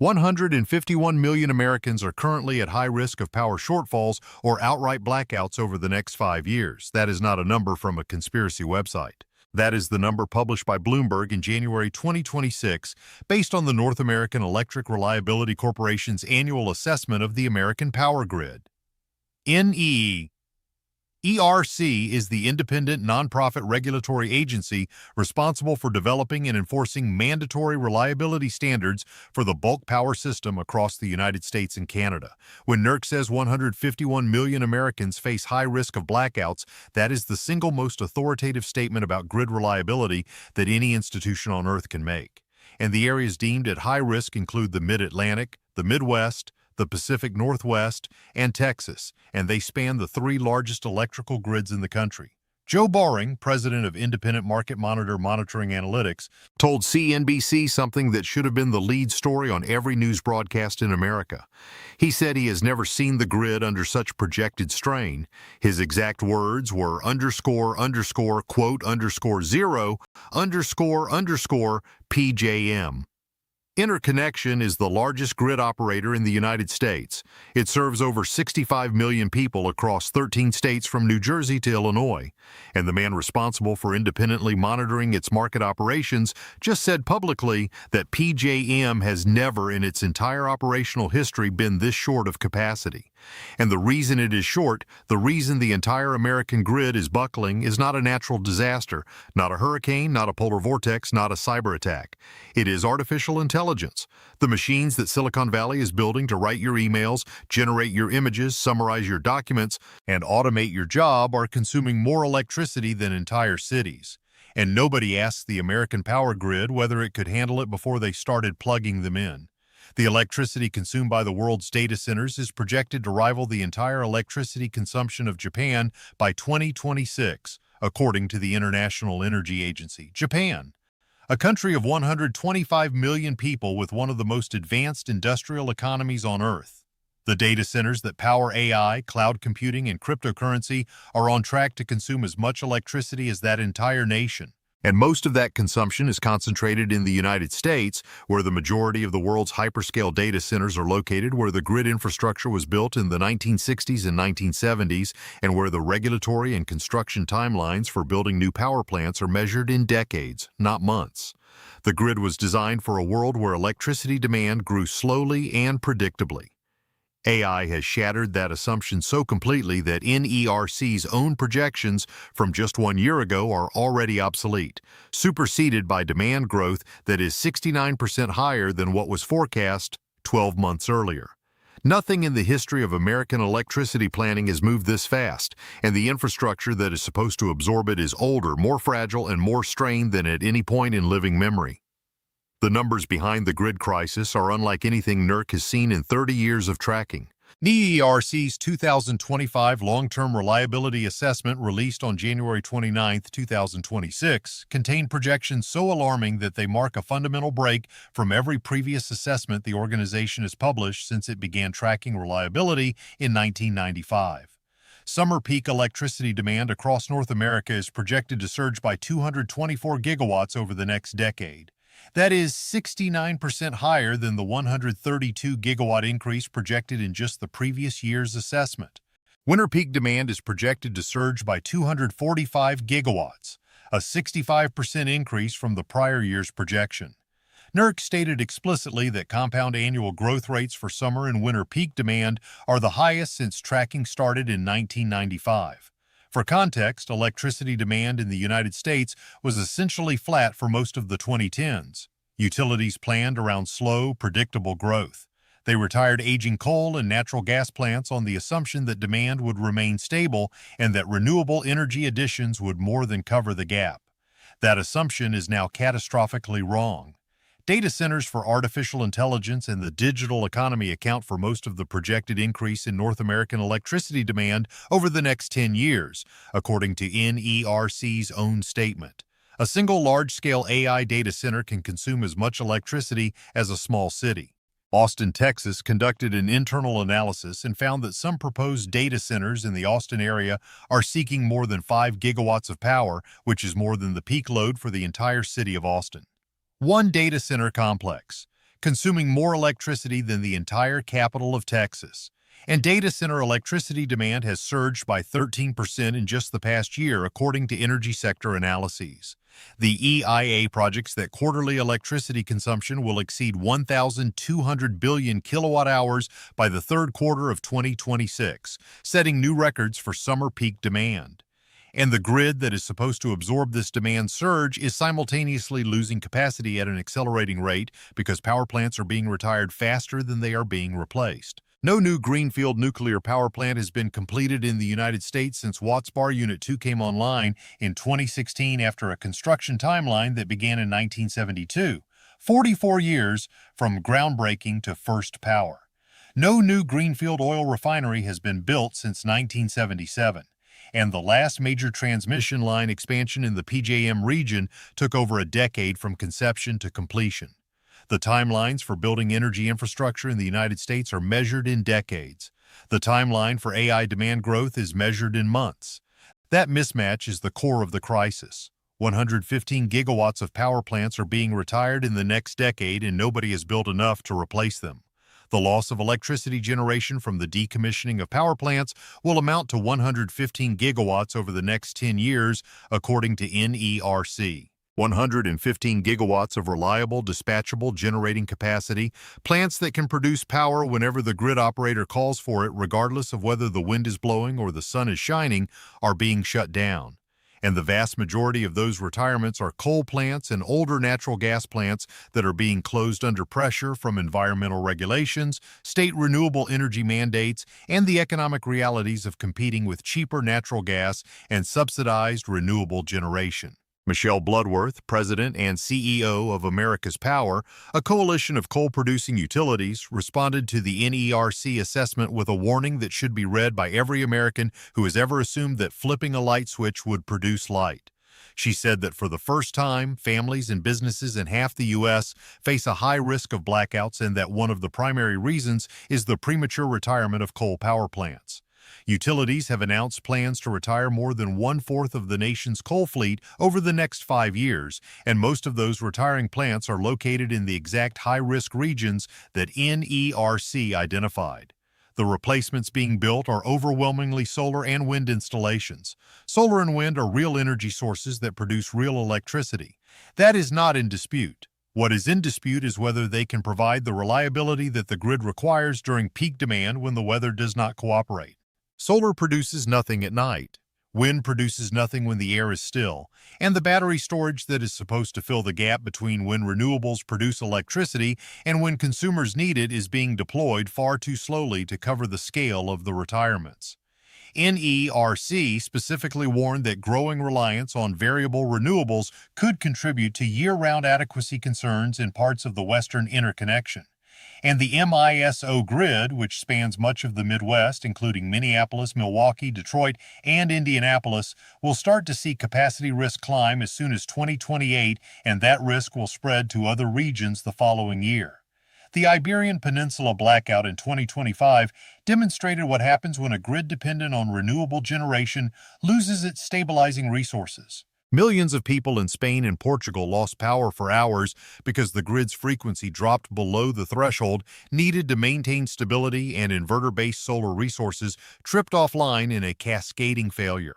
151 million Americans are currently at high risk of power shortfalls or outright blackouts over the next 5 years. That is not a number from a conspiracy website. That is the number published by Bloomberg in January 2026, based on the North American Electric Reliability Corporation's annual assessment of the American power grid. NERC is the independent nonprofit regulatory agency responsible for developing and enforcing mandatory reliability standards for the bulk power system across the United States and Canada. When NERC says 151 million Americans face high risk of blackouts, that is the single most authoritative statement about grid reliability that any institution on Earth can make. And the areas deemed at high risk include the Mid-Atlantic, the Midwest, the Pacific Northwest, and Texas, and they span the 3 largest electrical grids in the country. Joe Bowring, president of Independent Market Monitor Monitoring Analytics, told CNBC something that should have been the lead story on every news broadcast in America. He said he has never seen the grid under such projected strain. His exact words were __quote_0_PJM. Interconnection is the largest grid operator in the United States. It serves over 65 million people across 13 states from New Jersey to Illinois. And the man responsible for independently monitoring its market operations just said publicly that PJM has never in its entire operational history been this short of capacity. And the reason it is short, the reason the entire American grid is buckling, is not a natural disaster, not a hurricane, not a polar vortex, not a cyber attack. It is artificial intelligence. The machines that Silicon Valley is building to write your emails, generate your images, summarize your documents, and automate your job are consuming more electricity than entire cities. And nobody asked the American power grid whether it could handle it before they started plugging them in. The electricity consumed by the world's data centers is projected to rival the entire electricity consumption of Japan by 2026, according to the International Energy Agency. Japan, a country of 125 million people with one of the most advanced industrial economies on Earth. The data centers that power AI, cloud computing, and cryptocurrency are on track to consume as much electricity as that entire nation. And most of that consumption is concentrated in the United States, where the majority of the world's hyperscale data centers are located, where the grid infrastructure was built in the 1960s and 1970s, and where the regulatory and construction timelines for building new power plants are measured in decades, not months. The grid was designed for a world where electricity demand grew slowly and predictably. AI has shattered that assumption so completely that NERC's own projections from just 1 year ago are already obsolete, superseded by demand growth that is 69% higher than what was forecast 12 months earlier. Nothing in the history of American electricity planning has moved this fast, and the infrastructure that is supposed to absorb it is older, more fragile, and more strained than at any point in living memory. The numbers behind the grid crisis are unlike anything NERC has seen in 30 years of tracking. NERC's 2025 Long-Term Reliability Assessment, released on January 29, 2026, contained projections so alarming that they mark a fundamental break from every previous assessment the organization has published since it began tracking reliability in 1995. Summer peak electricity demand across North America is projected to surge by 224 gigawatts over the next decade. That is 69% higher than the 132 gigawatt increase projected in just the previous year's assessment. Winter peak demand is projected to surge by 245 gigawatts, a 65% increase from the prior year's projection. NERC stated explicitly that compound annual growth rates for summer and winter peak demand are the highest since tracking started in 1995. For context, electricity demand in the United States was essentially flat for most of the 2010s. Utilities planned around slow, predictable growth. They retired aging coal and natural gas plants on the assumption that demand would remain stable and that renewable energy additions would more than cover the gap. That assumption is now catastrophically wrong. Data centers for artificial intelligence and the digital economy account for most of the projected increase in North American electricity demand over the next 10 years, according to NERC's own statement. A single large-scale AI data center can consume as much electricity as a small city. Austin, Texas, conducted an internal analysis and found that some proposed data centers in the Austin area are seeking more than 5 gigawatts of power, which is more than the peak load for the entire city of Austin. One data center complex. consuming more electricity than the entire capital of Texas. And data center electricity demand has surged by 13% in just the past year, according to energy sector analyses. The EIA projects that quarterly electricity consumption will exceed 1,200 billion kilowatt-hours by the third quarter of 2026, setting new records for summer peak demand. And the grid that is supposed to absorb this demand surge is simultaneously losing capacity at an accelerating rate because power plants are being retired faster than they are being replaced. No new greenfield nuclear power plant has been completed in the United States since Watts Bar Unit 2 came online in 2016 after a construction timeline that began in 1972, 44 years from groundbreaking to first power. No new greenfield oil refinery has been built since 1977, and the last major transmission line expansion in the PJM region took over a decade from conception to completion. The timelines for building energy infrastructure in the United States are measured in decades. The timeline for AI demand growth is measured in months. That mismatch is the core of the crisis. 115 gigawatts of power plants are being retired in the next decade, and nobody has built enough to replace them. The loss of electricity generation from the decommissioning of power plants will amount to 115 gigawatts over the next 10 years, according to NERC. 115 gigawatts of reliable, dispatchable generating capacity, plants that can produce power whenever the grid operator calls for it, regardless of whether the wind is blowing or the sun is shining, are being shut down. And the vast majority of those retirements are coal plants and older natural gas plants that are being closed under pressure from environmental regulations, state renewable energy mandates, and the economic realities of competing with cheaper natural gas and subsidized renewable generation. Michelle Bloodworth, President and CEO of America's Power, a coalition of coal-producing utilities, responded to the NERC assessment with a warning that should be read by every American who has ever assumed that flipping a light switch would produce light. She said that for the first time, families and businesses in half the U.S. face a high risk of blackouts, and that one of the primary reasons is the premature retirement of coal power plants. Utilities have announced plans to retire more than one-fourth of the nation's coal fleet over the next 5 years, and most of those retiring plants are located in the exact high-risk regions that NERC identified. The replacements being built are overwhelmingly solar and wind installations. Solar and wind are real energy sources that produce real electricity. That is not in dispute. What is in dispute is whether they can provide the reliability that the grid requires during peak demand when the weather does not cooperate. Solar produces nothing at night. Wind produces nothing when the air is still, and the battery storage that is supposed to fill the gap between when renewables produce electricity and when consumers need it is being deployed far too slowly to cover the scale of the retirements. NERC specifically warned that growing reliance on variable renewables could contribute to year-round adequacy concerns in parts of the Western Interconnection. And the MISO grid, which spans much of the Midwest, including Minneapolis, Milwaukee, Detroit, and Indianapolis, will start to see capacity risk climb as soon as 2028, and that risk will spread to other regions the following year. The Iberian Peninsula blackout in 2025 demonstrated what happens when a grid dependent on renewable generation loses its stabilizing resources. Millions of people in Spain and Portugal lost power for hours because the grid's frequency dropped below the threshold needed to maintain stability, and inverter-based solar resources tripped offline in a cascading failure.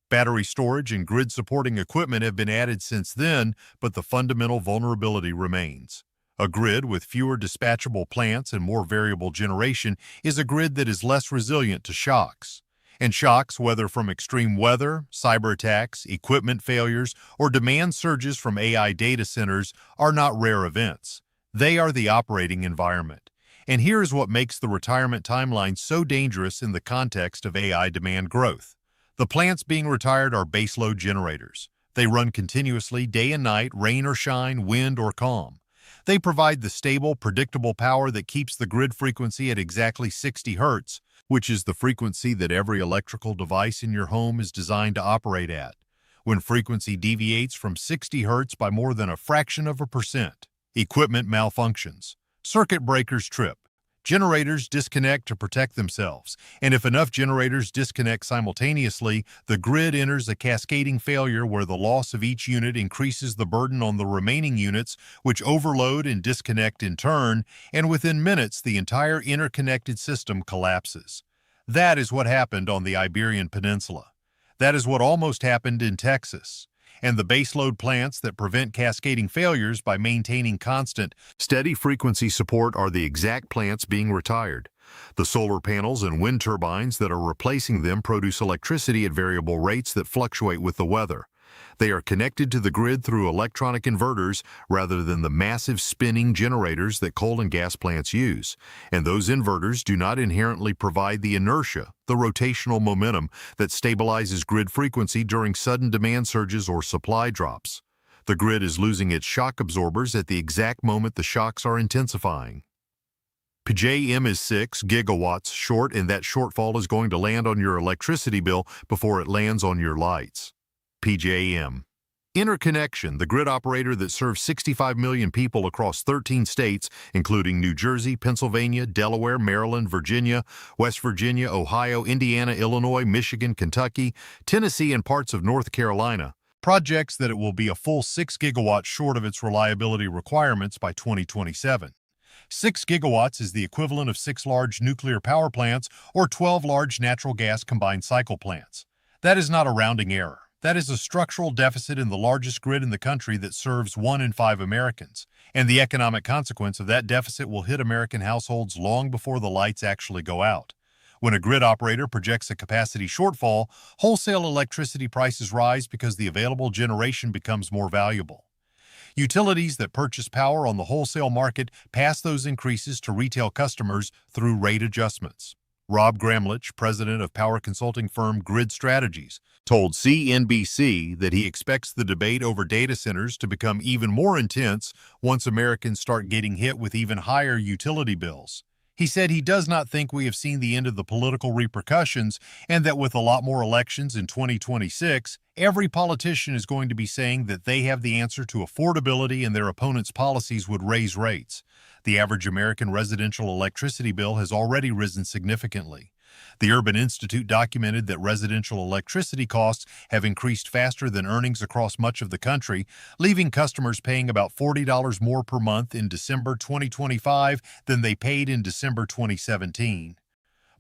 Battery storage and grid-supporting equipment have been added since then, but the fundamental vulnerability remains. A grid with fewer dispatchable plants and more variable generation is a grid that is less resilient to shocks. And shocks, whether from extreme weather, cyber attacks, equipment failures, or demand surges from AI data centers, are not rare events. They are the operating environment. And here is what makes the retirement timeline so dangerous in the context of AI demand growth. The plants being retired are baseload generators. They run continuously day and night, rain or shine, wind or calm. They provide the stable, predictable power that keeps the grid frequency at exactly 60 Hz, which is the frequency that every electrical device in your home is designed to operate at. When frequency deviates from 60 Hz by more than a fraction of a percent, equipment malfunctions, circuit breakers trip, Generators disconnect to protect themselves, and if enough generators disconnect simultaneously, the grid enters a cascading failure where the loss of each unit increases the burden on the remaining units, which overload and disconnect in turn, and within minutes the entire interconnected system collapses. That is what happened on the Iberian Peninsula. That is what almost happened in Texas. And the baseload plants that prevent cascading failures by maintaining constant, steady frequency support are the exact plants being retired. The solar panels and wind turbines that are replacing them produce electricity at variable rates that fluctuate with the weather. They are connected to the grid through electronic inverters rather than the massive spinning generators that coal and gas plants use. And those inverters do not inherently provide the inertia, the rotational momentum that stabilizes grid frequency during sudden demand surges or supply drops. The grid is losing its shock absorbers at the exact moment the shocks are intensifying. PJM is 6 gigawatts short, and that shortfall is going to land on your electricity bill before it lands on your lights. PJM Interconnection, the grid operator that serves 65 million people across 13 states, including New Jersey, Pennsylvania, Delaware, Maryland, Virginia, West Virginia, Ohio, Indiana, Illinois, Michigan, Kentucky, Tennessee, and parts of North Carolina, projects that it will be a full 6 gigawatts short of its reliability requirements by 2027. 6 gigawatts is the equivalent of 6 large nuclear power plants or 12 large natural gas combined cycle plants. That is not a rounding error. That is a structural deficit in the largest grid in the country that serves 1 in 5 Americans, and the economic consequence of that deficit will hit American households long before the lights actually go out. When a grid operator projects a capacity shortfall, wholesale electricity prices rise because the available generation becomes more valuable. Utilities that purchase power on the wholesale market pass those increases to retail customers through rate adjustments. Rob Gramlich, president of power consulting firm Grid Strategies, told CNBC that he expects the debate over data centers to become even more intense once Americans start getting hit with even higher utility bills. He said he does not think we have seen the end of the political repercussions, and that with a lot more elections in 2026, every politician is going to be saying that they have the answer to affordability and their opponents' policies would raise rates. The average American residential electricity bill has already risen significantly. The Urban Institute documented that residential electricity costs have increased faster than earnings across much of the country, leaving customers paying about $40 more per month in December 2025 than they paid in December 2017.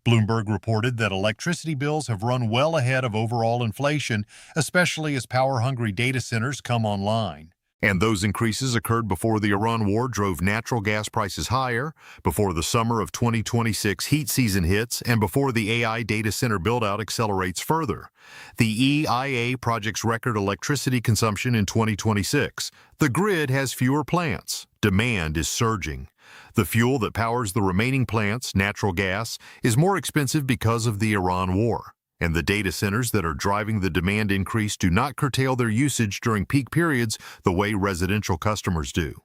Bloomberg reported that electricity bills have run well ahead of overall inflation, especially as power-hungry data centers come online. And those increases occurred before the Iran war drove natural gas prices higher, before the summer of 2026 heat season hits, and before the AI data center build-out accelerates further. The EIA projects record electricity consumption in 2026. The grid has fewer plants. Demand is surging. The fuel that powers the remaining plants, natural gas, is more expensive because of the Iran war. And the data centers that are driving the demand increase do not curtail their usage during peak periods the way residential customers do.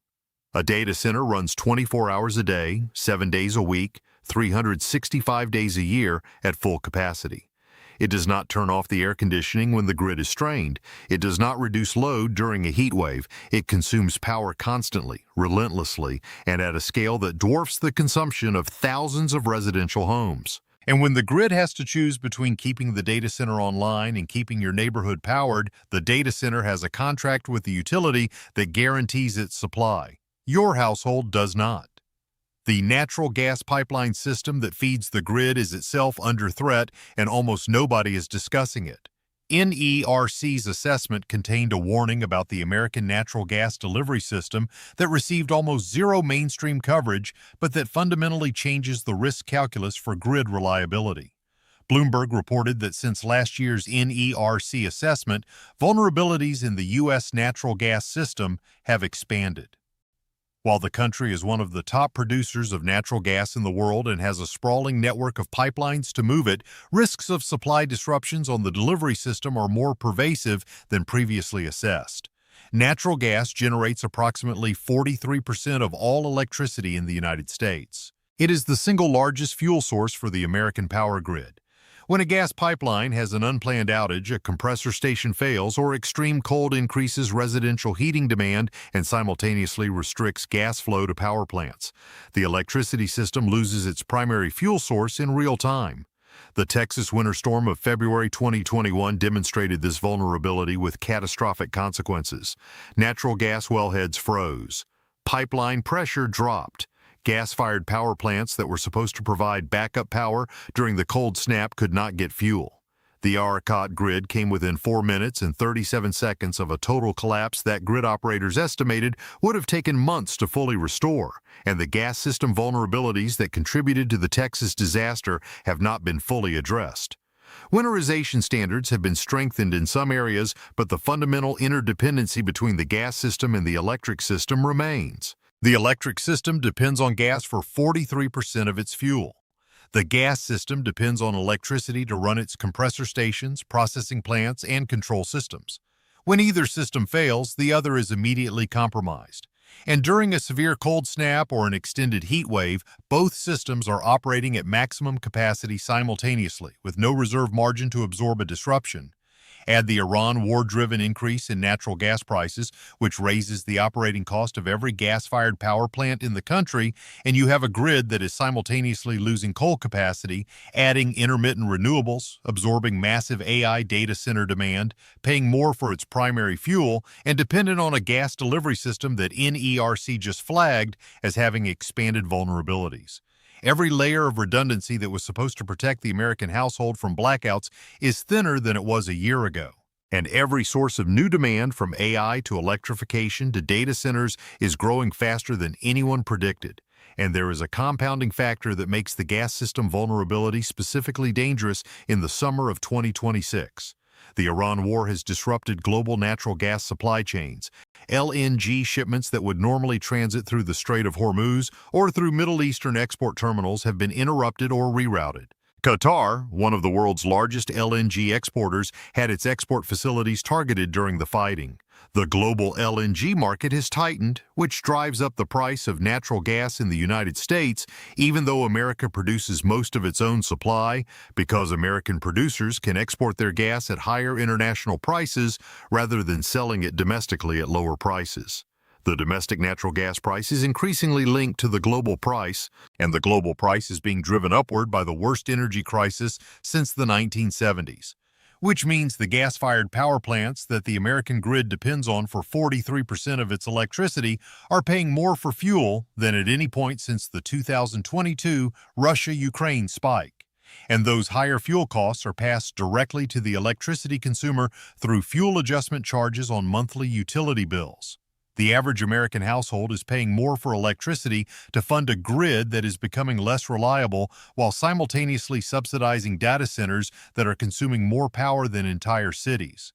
A data center runs 24 hours a day, 7 days a week, 365 days a year at full capacity. It does not turn off the air conditioning when the grid is strained. It does not reduce load during a heat wave. It consumes power constantly, relentlessly, and at a scale that dwarfs the consumption of thousands of residential homes. And when the grid has to choose between keeping the data center online and keeping your neighborhood powered, the data center has a contract with the utility that guarantees its supply. Your household does not. The natural gas pipeline system that feeds the grid is itself under threat, and almost nobody is discussing it. NERC's assessment contained a warning about the American natural gas delivery system that received almost zero mainstream coverage, but that fundamentally changes the risk calculus for grid reliability. Bloomberg reported that since last year's NERC assessment, vulnerabilities in the U.S. natural gas system have expanded. While the country is one of the top producers of natural gas in the world and has a sprawling network of pipelines to move it, risks of supply disruptions on the delivery system are more pervasive than previously assessed. Natural gas generates approximately 43% of all electricity in the United States. It is the single largest fuel source for the American power grid. When a gas pipeline has an unplanned outage, a compressor station fails, or extreme cold increases residential heating demand and simultaneously restricts gas flow to power plants, the electricity system loses its primary fuel source in real time. The Texas winter storm of February 2021 demonstrated this vulnerability with catastrophic consequences. Natural gas wellheads froze. Pipeline pressure dropped. Gas-fired power plants that were supposed to provide backup power during the cold snap could not get fuel. The ERCOT grid came within 4 minutes and 37 seconds of a total collapse that grid operators estimated would have taken months to fully restore, and the gas system vulnerabilities that contributed to the Texas disaster have not been fully addressed. Winterization standards have been strengthened in some areas, but the fundamental interdependency between the gas system and the electric system remains. The electric system depends on gas for 43% of its fuel. The gas system depends on electricity to run its compressor stations, processing plants, and control systems. When either system fails, the other is immediately compromised. And during a severe cold snap or an extended heat wave, both systems are operating at maximum capacity simultaneously, with no reserve margin to absorb a disruption. Add the Iran war-driven increase in natural gas prices, which raises the operating cost of every gas-fired power plant in the country, and you have a grid that is simultaneously losing coal capacity, adding intermittent renewables, absorbing massive AI data center demand, paying more for its primary fuel, and dependent on a gas delivery system that NERC just flagged as having expanded vulnerabilities. Every layer of redundancy that was supposed to protect the American household from blackouts is thinner than it was a year ago. And every source of new demand, from AI to electrification to data centers, is growing faster than anyone predicted. And there is a compounding factor that makes the gas system vulnerability specifically dangerous in the summer of 2026. The Iran war has disrupted global natural gas supply chains. LNG shipments that would normally transit through the Strait of Hormuz or through Middle Eastern export terminals have been interrupted or rerouted. Qatar, one of the world's largest LNG exporters, had its export facilities targeted during the fighting. The global LNG market has tightened, which drives up the price of natural gas in the United States, even though America produces most of its own supply, because American producers can export their gas at higher international prices rather than selling it domestically at lower prices. The domestic natural gas price is increasingly linked to the global price, and the global price is being driven upward by the worst energy crisis since the 1970s. Which means the gas-fired power plants that the American grid depends on for 43% of its electricity are paying more for fuel than at any point since the 2022 Russia-Ukraine spike. And those higher fuel costs are passed directly to the electricity consumer through fuel adjustment charges on monthly utility bills. The average American household is paying more for electricity to fund a grid that is becoming less reliable while simultaneously subsidizing data centers that are consuming more power than entire cities.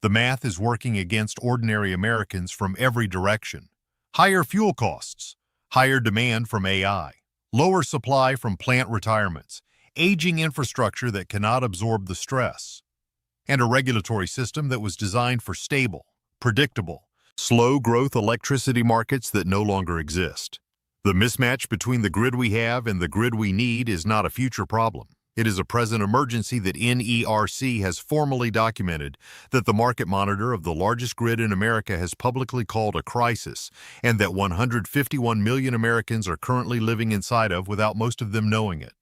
The math is working against ordinary Americans from every direction. Higher fuel costs, higher demand from AI, lower supply from plant retirements, aging infrastructure that cannot absorb the stress, and a regulatory system that was designed for stable, predictable, slow-growth electricity markets that no longer exist. The mismatch between the grid we have and the grid we need is not a future problem. It is a present emergency that NERC has formally documented, that the market monitor of the largest grid in America has publicly called a crisis, and that 151 million Americans are currently living inside of without most of them knowing it.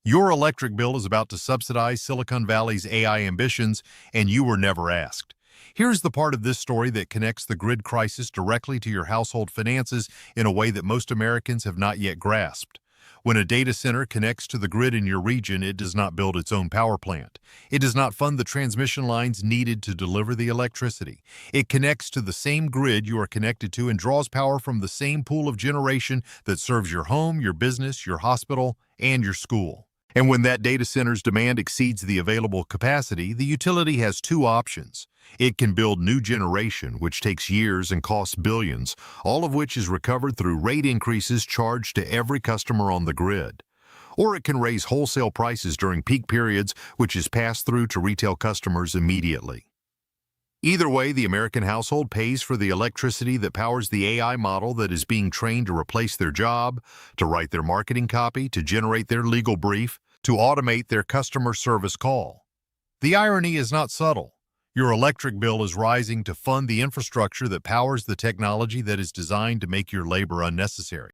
Your electric bill is about to subsidize Silicon Valley's AI ambitions, and you were never asked. Here's the part of this story that connects the grid crisis directly to your household finances in a way that most Americans have not yet grasped. When a data center connects to the grid in your region, it does not build its own power plant. It does not fund the transmission lines needed to deliver the electricity. It connects to the same grid you are connected to and draws power from the same pool of generation that serves your home, your business, your hospital, and your school. And when that data center's demand exceeds the available capacity, the utility has two options. It can build new generation, which takes years and costs billions, all of which is recovered through rate increases charged to every customer on the grid. Or it can raise wholesale prices during peak periods, which is passed through to retail customers immediately. Either way, the American household pays for the electricity that powers the AI model that is being trained to replace their job, to write their marketing copy, to generate their legal brief, to automate their customer service call. The irony is not subtle. Your electric bill is rising to fund the infrastructure that powers the technology that is designed to make your labor unnecessary.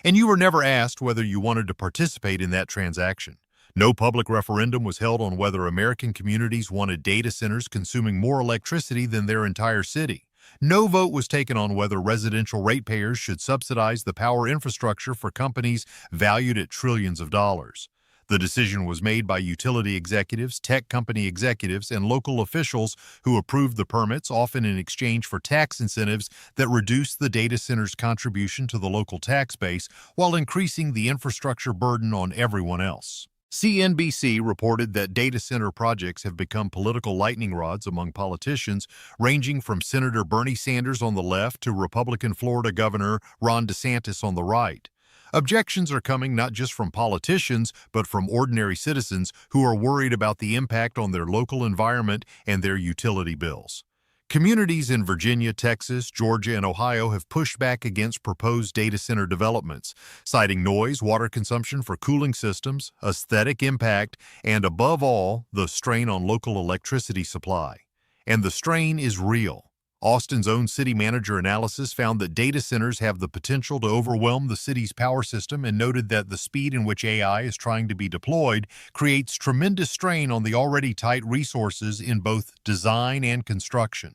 And you were never asked whether you wanted to participate in that transaction. No public referendum was held on whether American communities wanted data centers consuming more electricity than their entire city. No vote was taken on whether residential ratepayers should subsidize the power infrastructure for companies valued at trillions of dollars. The decision was made by utility executives, tech company executives, and local officials who approved the permits, often in exchange for tax incentives that reduced the data center's contribution to the local tax base while increasing the infrastructure burden on everyone else. CNBC reported that data center projects have become political lightning rods among politicians, ranging from Senator Bernie Sanders on the left to Republican Florida Governor Ron DeSantis on the right. Objections are coming not just from politicians, but from ordinary citizens who are worried about the impact on their local environment and their utility bills. Communities in Virginia, Texas, Georgia, and Ohio have pushed back against proposed data center developments, citing noise, water consumption for cooling systems, aesthetic impact, and above all, the strain on local electricity supply. And the strain is real. Austin's own city manager analysis found that data centers have the potential to overwhelm the city's power system and noted that the speed in which AI is trying to be deployed creates tremendous strain on the already tight resources in both design and construction.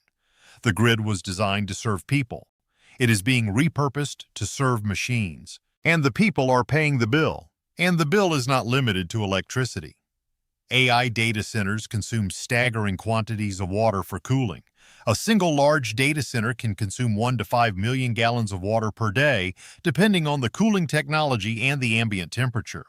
The grid was designed to serve people. It is being repurposed to serve machines. And the people are paying the bill. And the bill is not limited to electricity. AI data centers consume staggering quantities of water for cooling. A single large data center can consume 1 to 5 million gallons of water per day, depending on the cooling technology and the ambient temperature.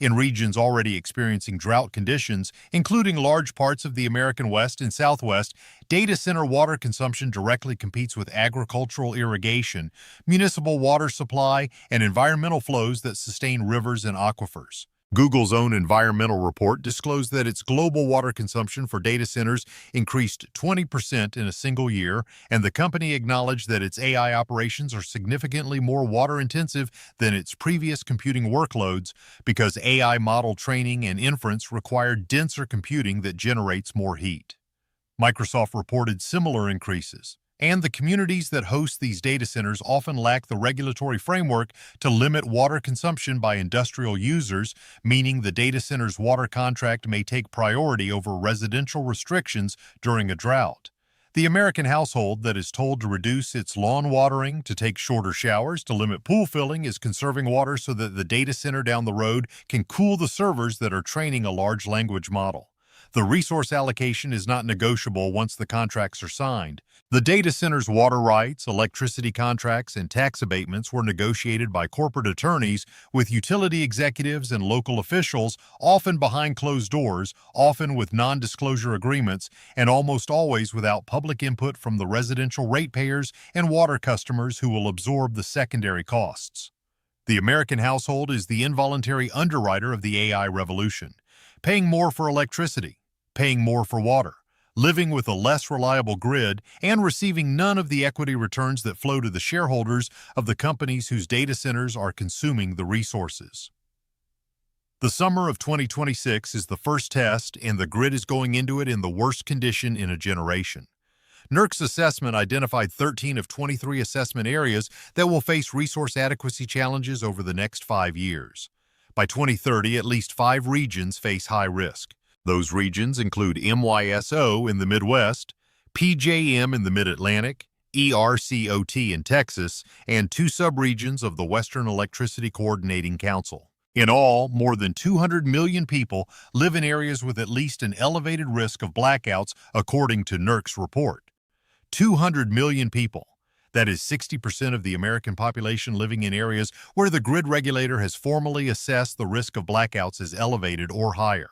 In regions already experiencing drought conditions, including large parts of the American West and Southwest, data center water consumption directly competes with agricultural irrigation, municipal water supply, and environmental flows that sustain rivers and aquifers. Google's own environmental report disclosed that its global water consumption for data centers increased 20% in a single year, and the company acknowledged that its AI operations are significantly more water-intensive than its previous computing workloads because AI model training and inference require denser computing that generates more heat. Microsoft reported similar increases. And the communities that host these data centers often lack the regulatory framework to limit water consumption by industrial users, meaning the data center's water contract may take priority over residential restrictions during a drought. The American household that is told to reduce its lawn watering, to take shorter showers, to limit pool filling is conserving water so that the data center down the road can cool the servers that are training a large language model. The resource allocation is not negotiable once the contracts are signed. The data center's water rights, electricity contracts, and tax abatements were negotiated by corporate attorneys with utility executives and local officials, often behind closed doors, often with non-disclosure agreements, and almost always without public input from the residential ratepayers and water customers who will absorb the secondary costs. The American household is the involuntary underwriter of the AI revolution, paying more for electricity, paying more for water, living with a less reliable grid, and receiving none of the equity returns that flow to the shareholders of the companies whose data centers are consuming the resources. The summer of 2026 is the first test, and the grid is going into it in the worst condition in a generation. NERC's assessment identified 13 of 23 assessment areas that will face resource adequacy challenges over the next 5 years. By 2030, at least 5 regions face high risk. Those regions include MYSO in the Midwest, PJM in the Mid-Atlantic, ERCOT in Texas, and 2 subregions of the Western Electricity Coordinating Council. In all, more than 200 million people live in areas with at least an elevated risk of blackouts, according to NERC's report. 200 million people. That is 60% of the American population living in areas where the grid regulator has formally assessed the risk of blackouts as elevated or higher.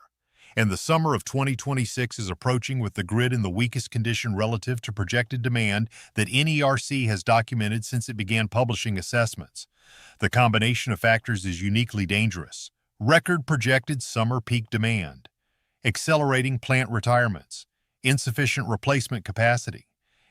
And the summer of 2026 is approaching with the grid in the weakest condition relative to projected demand that NERC has documented since it began publishing assessments. The combination of factors is uniquely dangerous. Record projected summer peak demand, accelerating plant retirements, insufficient replacement capacity,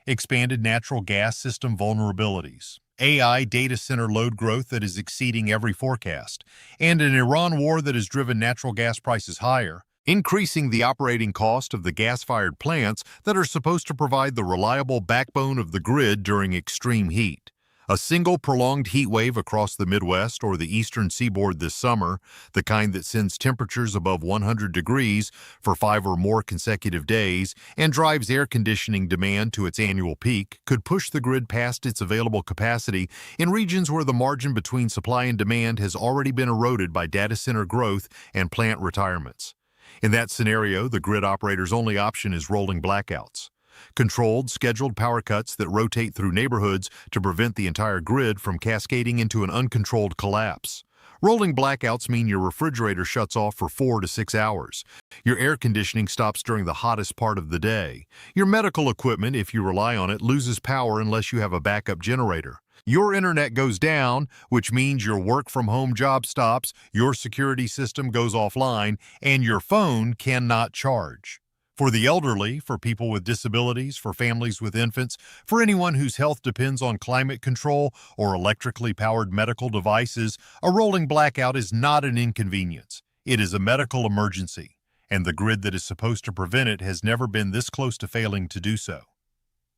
expanded natural gas system vulnerabilities, AI data center load growth that is exceeding every forecast, and an Iran war that has driven natural gas prices higher, increasing the operating cost of the gas-fired plants that are supposed to provide the reliable backbone of the grid during extreme heat. A single prolonged heat wave across the Midwest or the eastern seaboard this summer, the kind that sends temperatures above 100 degrees for 5 or more consecutive days and drives air conditioning demand to its annual peak, could push the grid past its available capacity in regions where the margin between supply and demand has already been eroded by data center growth and plant retirements. In that scenario, the grid operator's only option is rolling blackouts. Controlled, scheduled power cuts that rotate through neighborhoods to prevent the entire grid from cascading into an uncontrolled collapse. Rolling blackouts mean your refrigerator shuts off for 4 to 6 hours. Your air conditioning stops during the hottest part of the day. Your medical equipment, if you rely on it, loses power unless you have a backup generator. Your internet goes down, which means your work-from-home job stops, your security system goes offline, and your phone cannot charge. For the elderly, for people with disabilities, for families with infants, for anyone whose health depends on climate control or electrically powered medical devices, a rolling blackout is not an inconvenience. It is a medical emergency, and the grid that is supposed to prevent it has never been this close to failing to do so.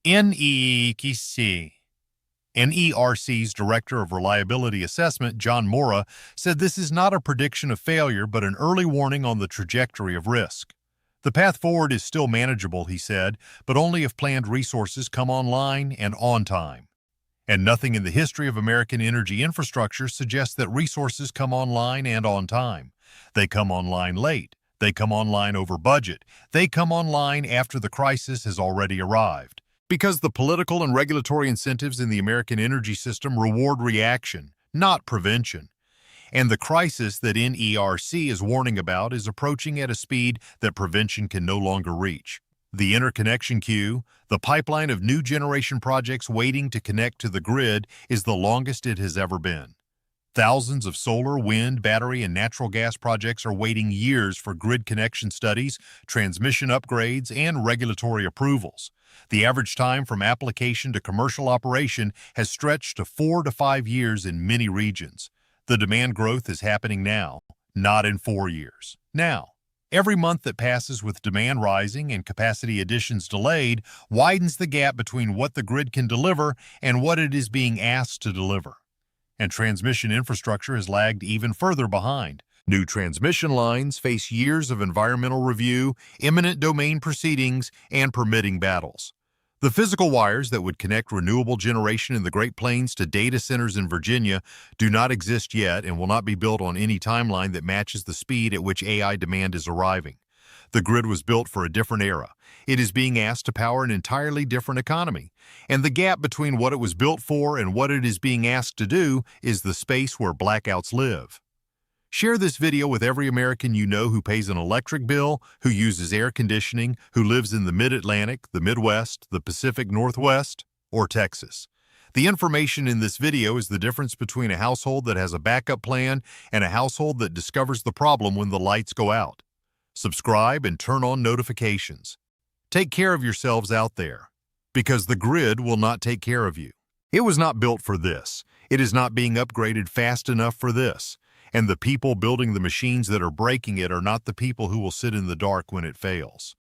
NERC's Director of Reliability Assessment, John Mora, said this is not a prediction of failure but an early warning on the trajectory of risk. The path forward is still manageable, he said, but only if planned resources come online and on time. And nothing in the history of American energy infrastructure suggests that resources come online and on time. They come online late. They come online over budget. They come online after the crisis has already arrived. Because the political and regulatory incentives in the American energy system reward reaction, not prevention. And the crisis that NERC is warning about is approaching at a speed that prevention can no longer reach. The interconnection queue, the pipeline of new generation projects waiting to connect to the grid, is the longest it has ever been. Thousands of solar, wind, battery, and natural gas projects are waiting years for grid connection studies, transmission upgrades, and regulatory approvals. The average time from application to commercial operation has stretched to 4 to 5 years in many regions. The demand growth is happening now, not in 4 years. Now, every month that passes with demand rising and capacity additions delayed widens the gap between what the grid can deliver and what it is being asked to deliver. And transmission infrastructure has lagged even further behind. New transmission lines face years of environmental review, eminent domain proceedings, and permitting battles. The physical wires that would connect renewable generation in the Great Plains to data centers in Virginia do not exist yet and will not be built on any timeline that matches the speed at which AI demand is arriving. The grid was built for a different era. It is being asked to power an entirely different economy. And the gap between what it was built for and what it is being asked to do is the space where blackouts live. Share this video with every American you know who pays an electric bill, who uses air conditioning, who lives in the Mid-Atlantic, the Midwest, the Pacific Northwest, or Texas. The information in this video is the difference between a household that has a backup plan and a household that discovers the problem when the lights go out. Subscribe and turn on notifications. Take care of yourselves out there, because the grid will not take care of you. It was not built for this. It is not being upgraded fast enough for this. And the people building the machines that are breaking it are not the people who will sit in the dark when it fails.